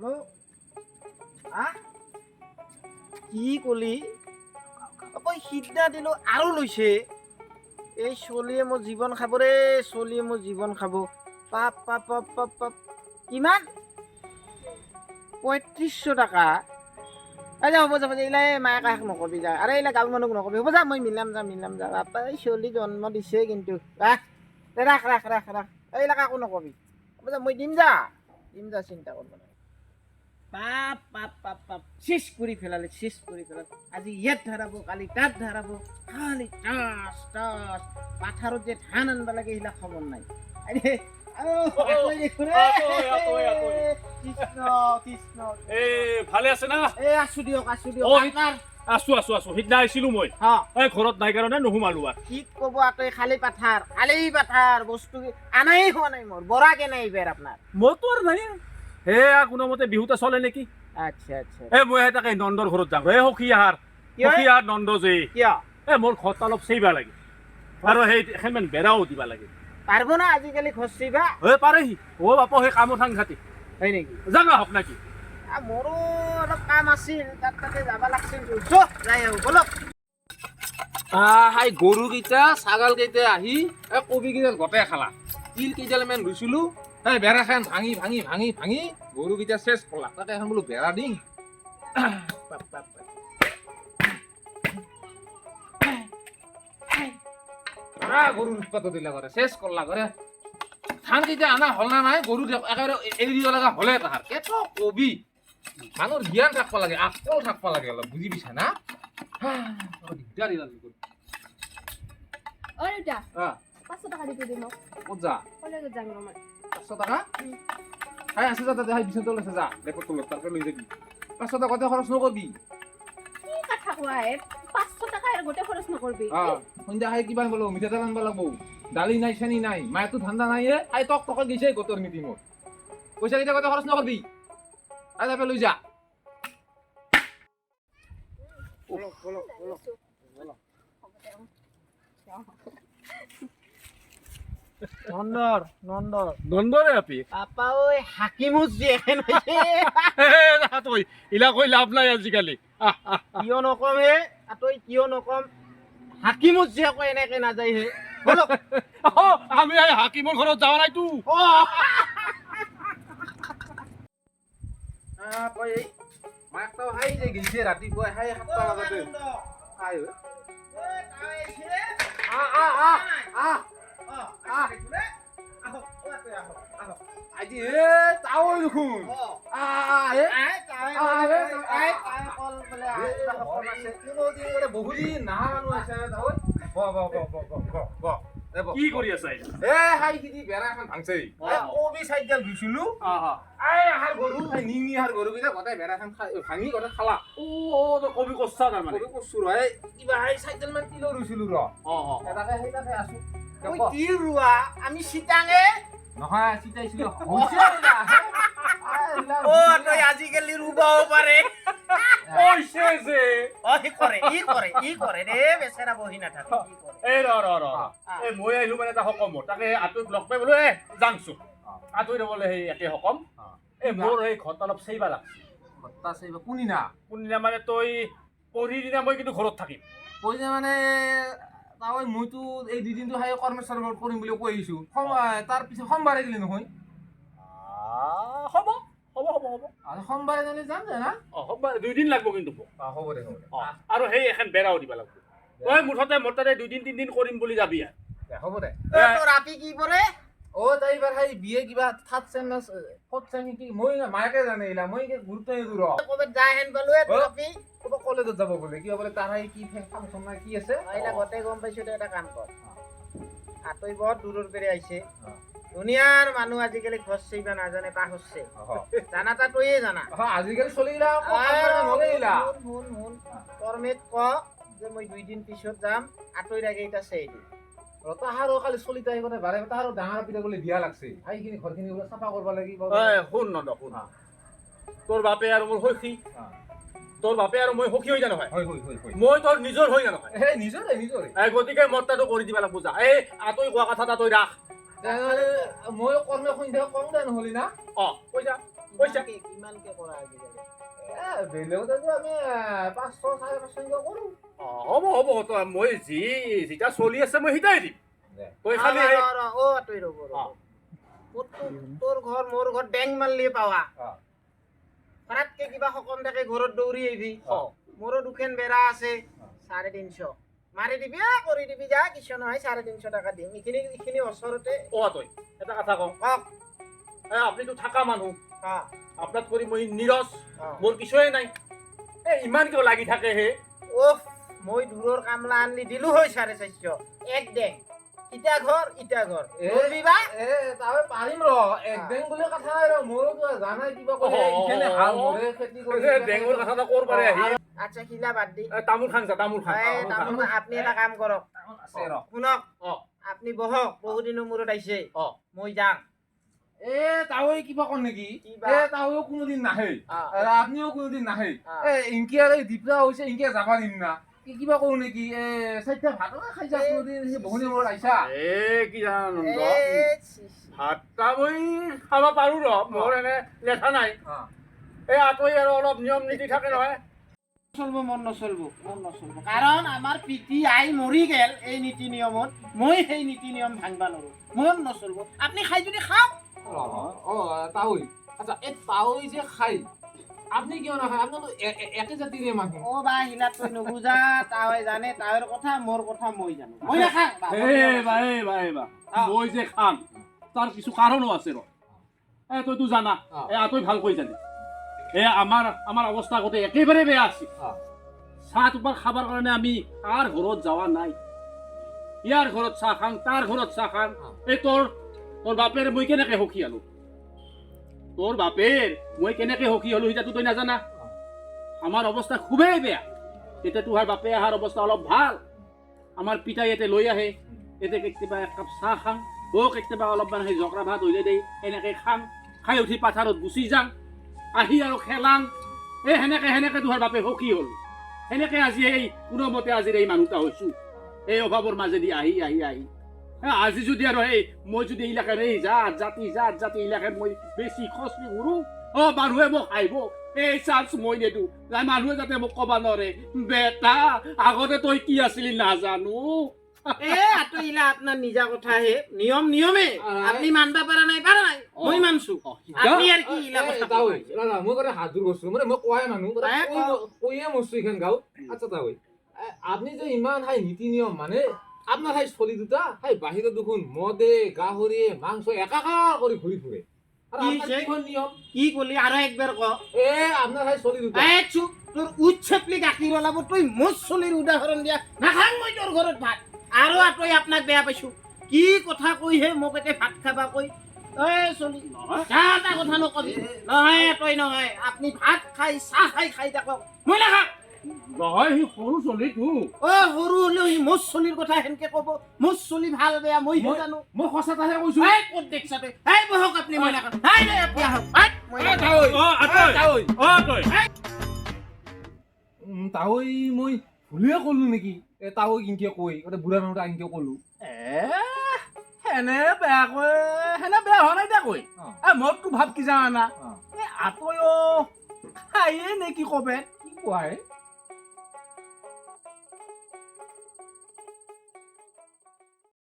Hello' আহ কি কলি অকল সিদিনা দিলোঁ আৰু লৈছে এই চলিয়ে মোৰ জীৱন খাব ৰে চলিয়ে মোৰ জীৱন খাব পাপ পাপ পাপ পাপ পাপ কিমান ৩৫০০ টাকা যা হ'ব যাব এইলাই মায়ে কাষ নকবি যা আৰু এইবিলাক গাঁৱৰ মানুহক নকবি হ'ব যা মই মিলাম যা বাপা এই চলি জন্ম দিছে কিন্তু ৰাখ ৰাখ ৰাখ ৰাখ এইবিলাক একো নকবি হ'ব যা মই দিম যা চিন্তা কৰিব নাই পাপ পাপ পাপ পাপ চেচ কৰি পেলালে আজি ইয়াত ধৰাব কালি তাত ধৰাব খালি টাচ টাচ পাথাৰত যে ধান আনবা লাগে সেইবিলাক খবৰ নাই ভালে আছে না আছো দিয়ক আছো সিদিনা আহিছিলো মই ঘৰত নাই কাৰণে নোসোমালো আৰু কি কব তই খালি পাথাৰ বস্তু আনাই হোৱা নাই মোৰ বৰাকে নাই এইবাৰ আপোনাৰ মইতো আৰু নাই কোনোমতে বিহুতে চলে নেকি আচ্ছা মই তাকে নন্দৰ ঘৰত যাম সখী আহাৰ নন্দ যে কিয় মোৰ ঘৰত অলপ চেইবা লাগে আৰু সেই এখন বেৰাও দিবা লাগে পাৰবো না আজিকালি খসিবা পাৰেহি বাপ সেই কামত সাংঘাতিক হয় নেকি জাগা হক নাকি মোৰো অলপ কাম আছিল তাতে যাব লাগছিল যাই আহো বলক হাই গৰুকেইটা ছাগালকেইটা আহি কবি কেইডাল গোটেই খালা তিল কেইডালমান ৰুইছিলো বেৰাখন ভাঙি গৰুকেইটা চেচ কৰলা তাতে এখন বোলো বেৰা দিম গৰু উৎপাতো দিলা কৰে চেচ কৰলা কৰে ধান কেইটা আনা হল না নাই গৰু একেবাৰে এৰি দিব লগা হলে তাহাৰ কেত কবি মানুহৰ জ্ঞান থাকব লাগে আকল থাকব লাগে অলপ বুজি পাইছা না দিগদাৰ ঐ দেউতা 500 টাকা দিতে দিম ক'ত যা কলেজত যাম মই 500 টাকা আছে যা তাতে বিছনা তলত আছে যা লেপটপ তলত তাৰপৰা লৈ যাবি 500 টাকা খৰচ নকৰবি কি কথা কোৱা 500 টাকা আৰু গোটে খৰচ নকৰবি সন্ধ্যা খাই কিবা আনব মিঠাতেল আনব লাগব দালি নাই চেনি নাই মায়েতো ঠাণ্ডা নাই টক গৈছে গোটৰ মিটিঙত পইচা কেইটা গোটে খৰচ নকৰবি তাৰপৰা লৈ যা নন্দৰে আপি পাপা ঐ হাকিমুজ যে এখন তই ইলা কৈ লাভ নাই আজিকালি কিয় নকম তই কিয় নকম হাকিমুজ যে আকৌ এনেকে নাযায় বলক আমি হাকিমৰ ঘৰত যাৱা নাইতো মাকটো হাই যে গেছে ৰাতিপুৱা হাই 7টা বজাতে হাই আজি তাও দেখোন বহুদিন নাহা মানুহ আছে কি কৰি আছা হাই সিদি বেৰা এখন ভাঙছে কবি চাইডাল ধুইছিলো গৰু নিঙি গৰু কেইটা গোটেই বেৰাখন ভাঙি গোটেই খালা কবি কচ্ছা তাৰমানে কবি কচু কিবা হাই চাইডাল মান তিলো ৰুইছিলো তাকে সেইটাকে আছো কি ৰোৱা আমি চিটাঙে নহয় চিটাইছিলো তই আজিকালি ৰুবাও পাৰে কৈছে যে ই কৰে দে বেচেৰা বহি নাথাকে মই আহিলো মানে এটা সকামত তাকে আঁতৰি লগ পাই বোলো যাংছো আঁতৰি যাবলৈ সেই একে সকাম মোৰ এই ঘৰত অলপ চেইবা লাগছে কোনদিনা মানে তই পঢ়ি দিনা মই কিন্তু ঘৰত থাকিম মানে মইতো এই দুদিনটো হাই কৰ্মেশ্বৰ কৰিম বুলি কৈ আহিছো তাৰ পিছত সোমবাৰে দিলে নহয় হ'ব সোমবাৰে জানে যাম না সোমবাৰে 2 দিন লাগব কিন্তু হ'ব দে আৰু সেই এখন বেৰাও দিব লাগিব তই মুঠতে মোৰ তাতে 2 দিন 3 দিন কৰিম বুলি যাবি হ'ব দে ৰাতি কি পৰে তাই এইবাৰ সেই বিয়ে কিবা থাৰ্ড চেম না ফৰ্থ চেম কি মই মায়াকে জানে এইলা মই গুৰুত্ব নিদিওঁ ক'ৰবাত যাই হেন পালো ৰাতি কলেজত যাব বোলে কিবা বোলে তাৰ কি ফাংচন নাই কি আছে গোটেই গম পাইছো তই এটা কাম কৰ আতই বহুত দূৰৰ পৰা আহিছে দুনিয়াৰ মানুহ আজিকালি ঘৰ চিবা নাজানে পাহ হচ্ছে জানা তা তইয়ে জানা আজিকালি চলিলা কৰ্মেত ক যে মই 2 দিন পিছত যাম আতই লাগে এটা চেই দি তাহাৰো খালি চলিতা আহিব বাৰে তাহাৰো ডাঙৰ পিতা বোলে বিয়া লাগছে সেইখিনি ঘৰখিনি বোলে চাফা কৰিব লাগিব শুন নন্দ শুন তোৰ বাপে আৰু মোৰ সখী তোৰ বাপে আৰু মই সখী হৈ জানো হয় মই তোৰ নিজৰ হৈ জানো হয় নিজৰে গতিকে মৰ্তাটো কৰি দিবা লাগব যা আতই কোৱা কথা তই ৰাখ মই কৰ্মে সন্ধ্যা কম দে নহলি না কৈ যা পইচা কিমানকে কৰা আজিকালি বেলেগতে আমি 500 550 এনেকুৱা কৰোঁ। হ'ব তই মই যিটা চলি আছে মই সিটাই দিম তই খালি সেই তুই ৰ'ব তোৰ ঘৰ মোৰ ঘৰ বেংক মাৰলি পাৱা ভাড়াতকে কিবা সকাম থাকে ঘৰত দৌৰি আহিবি মোৰো দুখেন বেৰা আছে 350 মাৰি দিবি কৰি দিবি যা কিছু নহয় 350 টাকা দিম এইখিনি ওচৰতে তই এটা কথা কওঁ আপুনিতো থাকা মানুহ হা আপনাত কৰি মই নিৰজ মোৰ কিছুৱে নাই ইমান কিয় লাগি থাকে হে ওফ মই দূৰৰ কামলা আনলি দিলো হয় 450 এক ডেং ইটা ঘৰ ধৰবি বা তাৱে পাৰিম ৰ একদিন বুলি কথা নাই ৰ মোৰোতো জানাই কিবা কৰে ইখানে হাল মৰে খেতি কৰি বেংগৰ কথাটা কৰ পাৰে আহি আচ্ছা খিলা বাদ দি তামোল খাং যা তামোল খাং আপনি এটা কাম কৰক আছে ৰ শুনক আপনি বহক বহুদিনৰ মূৰত আহিছে মই যাম তাৱে কিবা কৰ নাকি কিবা? তাৱেও কোনোদিন নাহে আৰু আপনিও কোনোদিন নাহে অ। ইনকি আৰু দীপৰা হৈছে ইনকে যাবা দিম না কিবা কৰো নেকি চাইটা ভাত খাই যা কোনোদিন সেই বহুদিনৰ মূৰত আহিছা কি জানা ভাতটা মই খাব পাৰো ৰ মোৰ এনে লেঠা নাই আতৈ আৰু অলপ নিয়ম নীতি থাকে নহয় মন নচলব কাৰণ আমাৰ পিতি আই মৰি গেল এই নীতি নিয়মত মই সেই নীতি নিয়ম ভাঙবা নোৱাৰো মন নচলব আপনি খাই যদি খাওক তাৱৈ আচ্ছা এই তাৱৈ যে খাই আপনি কিয় নাখায় আপনাৰ একে জাতিৰে মানুহ বা হিলা তুই নুবুজা তাৱে জানে তাৱেৰ কথা মোৰ কথা মই জানো মই নাখাং মই যে খাম তাৰ কিছু কাৰণো আছে ৰ তইতো জানা আতৈ ভালকৈ জানে আমাৰ অৱস্থা গোটেই একেবাৰে বেয়া আছিল চাহ তোমাৰ খাবৰ কাৰণে আমি কাৰ ঘৰত যোৱা নাই ইয়াৰ ঘৰত চাহ খাং তাৰ ঘৰত চাহ খাং এই তোৰ বাপেৰ মই কেনেকে সখী আলো তোৰ বাপেৰ মই কেনেকে সখী হলো সিটাতো তই নাজানা আমাৰ অৱস্থা খুবেই বেয়া তেতিয়া তোহাৰ বাপে অহাৰ অৱস্থা অলপ ভাল আমাৰ পিতাই ইয়াতে লৈ আহে এতিয়া কেতিয়াবা এক কাপ চাহ খাং কেতিয়াবা অলপমান সেই জকৰা ভাত উলিয়াই দেই এনেকে খাং খাই উঠি পাথাৰত গুচি যাং আহি আৰু খেলাং সেনেকে তোহাৰ বাপে সখী হ'ল সেনেকে আজি এই কোনোমতে আজিৰ এই মানুহটা হৈছো এই অভাৱৰ মাজেদি আহি আজি যদি আৰু মই যদি এইলাখান এই জাত জাতি এইলাখান মই বেছি খচি উৰো মানুহে মোক আহিব এই চান্স মই নেদো মানুহে যাতে মোক কবা নোৱাৰে বেটা আগতে তই কি আছিলি নাজানো আতইলা আপনার নিজা কথা হে নিয়মে আপনি মানবা পারা নাই মই মানছো আপনি আর কি ইলা কথা তাৱৈ মই কথা হাত দূৰ বস্তু মানে মই কোৱাই মানুহ কৈয়ে মস্ত এইখন গাঁও আচ্ছা তাৱৈ আপনি যে ইমান হাই নীতি নিয়ম মানে আপনাৰ হাই চলি দুটা হাই বাহিৰত দেখোন মদে গাহৰিয়ে মাংস একাকাৰ কৰি ঘূৰি ফুৰে আৰু আপনাৰ কিখন নিয়ম কি কলি আৰু একবাৰ ক আপনাৰ হাই চলি দুটা চুপ তোৰ উচ্ছেপলি গাখীৰ ওলাব তুই মোৰ চলিৰ উদাহৰণ দিয়া নাখাং মই তোৰ ঘৰত ভাত আৰু আতই আপোনাক বেয়া পাইছো কি কথা কৈ হে মোক এতে ভাত খাবা কৈ চলি এটা কথা নকবি নহয় তই নহয় আপনি ভাত খাই চাহ খাই থাকক মই নাখাং নহয় সি সৰু চলিটো সৰু হলেও সি মোৰ চলিৰ কথা সেনকে কব মোৰ চলি ভাল বেয়া মই জানো মই সঁচা কথাহে কৈছো ক'ত দেখছা তই বহক আপনি মই নাখাং আপনি আহক তাৱৈ মই ভুলে কলো নেকি তাৱৈ কিনকে কৈ বুঢ়া মানুহটা কিনকে কলো সেনে বেয়া হোৱা নাই দে কৈ মইতো ভাব কি জানা আতৈও খায়ে নে কি কবে কি কোৱাই